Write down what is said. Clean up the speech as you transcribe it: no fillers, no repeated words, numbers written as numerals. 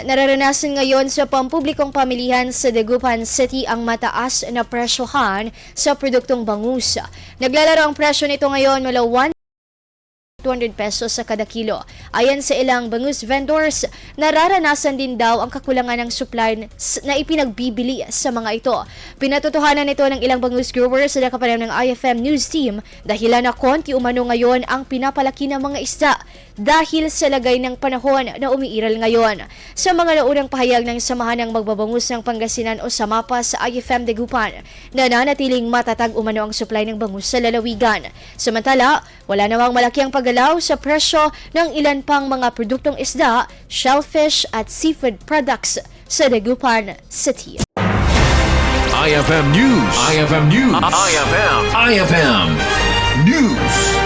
Nararanasan ngayon sa pampublikong pamilihan sa Dagupan City ang mataas na presyohan sa produktong bangus. Naglalaro ang presyo nito ngayon mula 200 pesos sa kada kilo. Ayon sa ilang bangus vendors, nararanasan din daw ang kakulangan ng supply na ipinagbibili sa mga ito. Pinatotohanan nito ng ilang bangus growers sa nakapanayam ng IFM News Team dahilan na konti umano ngayon ang pinapalaki ng mga isda dahil sa lagay ng panahon na umiiral ngayon. Sa mga naunang pahayag ng Samahan ng Magbabangus ng Pangasinan o SAMAPA sa IFM Dagupan, nananatiling matatag umano ang supply ng bangus sa lalawigan. Samantala, wala namang malaki ang paggalaw sa presyo ng ilan pang mga produktong isda, shellfish at seafood products sa Dagupan City. IFM News. IFM News. IFM News.